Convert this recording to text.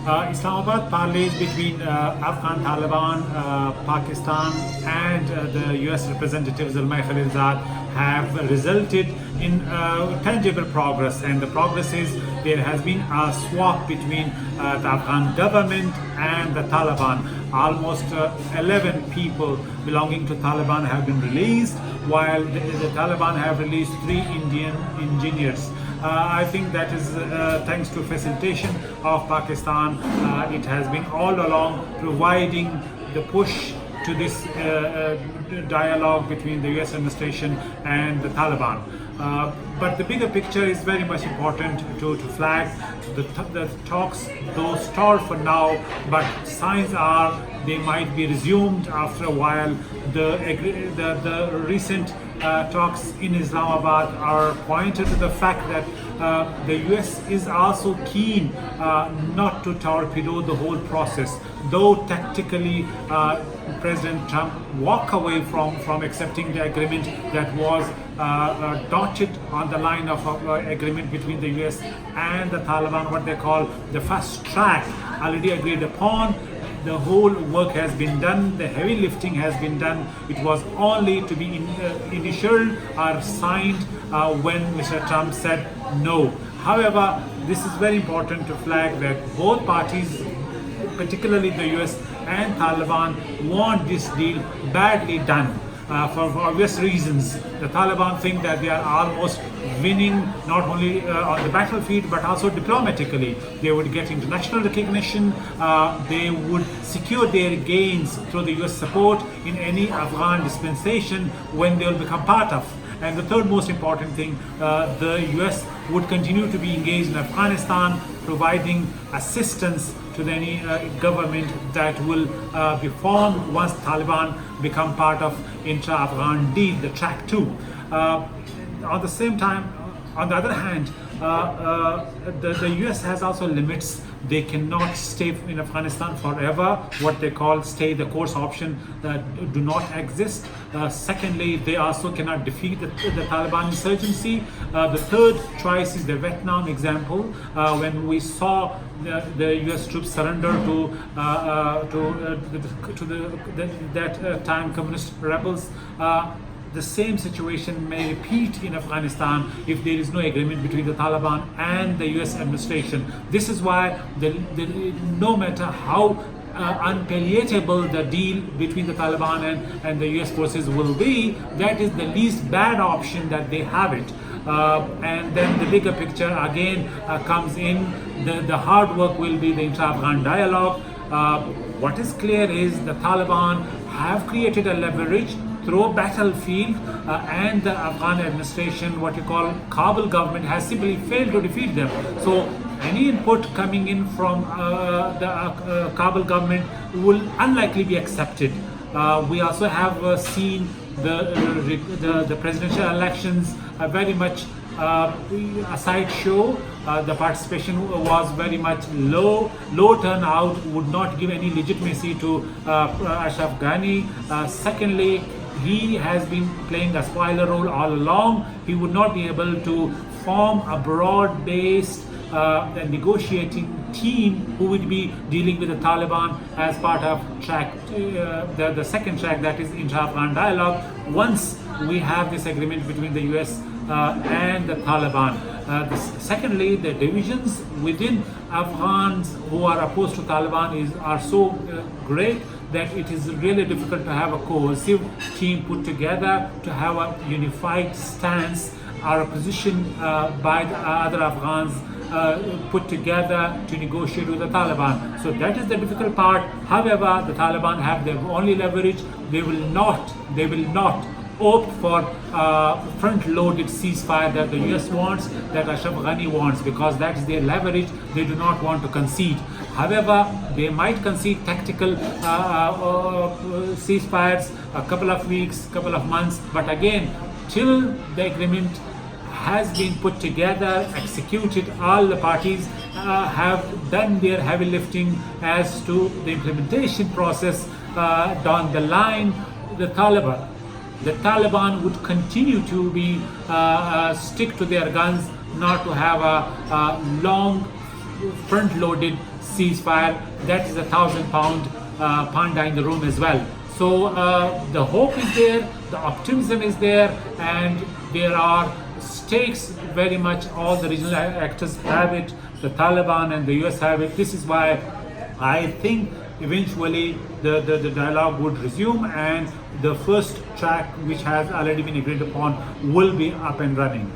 Islamabad parleys between Afghan Taliban, Pakistan, and the US representative Zalmay Khalilzad have resulted in tangible progress, and the progress is there has been a swap between the Afghan government and the Taliban. Almost 11 people belonging to Taliban have been released, while the Taliban have released 3 Indian engineers. I think that is thanks to facilitation of Pakistan. It has been all along providing the push to this dialogue between the US administration and the Taliban. But the bigger picture is very much important to flag. The talks, though stalled for now, but signs are they might be resumed after a while. The recent talks in Islamabad are pointed to the fact that the US is also keen not to torpedo the whole process, though tactically President Trump walked away from accepting the agreement that was dotted on the line of agreement between the US and the Taliban, what they call the fast track, already agreed upon. The whole work has been done, the heavy lifting has been done. It was only to be initialed or signed when Mr. Trump said no. However, this is very important to flag that both parties, particularly the US and Taliban, want this deal badly done. For obvious reasons. The Taliban think that they are almost winning not only on the battlefield but also diplomatically. They would get international recognition, they would secure their gains through the US support in any Afghan dispensation when they will become part of. And the third most important thing, the US would continue to be engaged in Afghanistan, providing assistance to any government that will be formed once Taliban become part of intra-Afghan deal, the track 2. On the same time, on the other hand, the US has also limits. They cannot stay in Afghanistan forever. What they call stay the course option do not exist. Secondly, they also cannot defeat the Taliban insurgency. The third choice is the Vietnam example, when we saw the US troops surrender to that time communist rebels. The same situation may repeat in Afghanistan if there is no agreement between the Taliban and the US administration. This is why no matter how unpalatable the deal between the Taliban and the US forces will be, that is the least bad option that they have it. And then the bigger picture again comes in. The hard work will be the intra-Afghan dialogue. What is clear is the Taliban have created a leverage through a battlefield, and the Afghan administration, what you call Kabul government, has simply failed to defeat them. So any input coming in from the Kabul government will unlikely be accepted. We also have seen the presidential elections very much a sideshow. The participation was very much low turnout, would not give any legitimacy to Ashraf Ghani. Secondly, he has been playing a spoiler role all along. He would not be able to form a broad-based negotiating team who would be dealing with the Taliban as part of track, the second track, that is intra-Afghan dialogue, once we have this agreement between the US and the Taliban. Secondly, the divisions within Afghans who are opposed to Taliban are so great that it is really difficult to have a cohesive team put together, to have a unified stance or a position by the other Afghans put together to negotiate with the Taliban. So that is the difficult part. However, the Taliban have their only leverage. They will not opt for front-loaded ceasefire that the US wants, that Ashraf Ghani wants, because that is their leverage. They do not want to concede. However, they might concede tactical ceasefires, a couple of weeks, couple of months, but again, till the agreement has been put together, executed, all the parties have done their heavy lifting as to the implementation process down the line. The Taliban would continue to be stick to their guns, not to have a long front-loaded ceasefire. That is a 1,000-pound panda in the room as well. So the hope is there, the optimism is there, and there are stakes very much. All the regional actors have it, the Taliban and the US have it. This is why I think eventually the dialogue would resume, and the first track, which has already been agreed upon, will be up and running.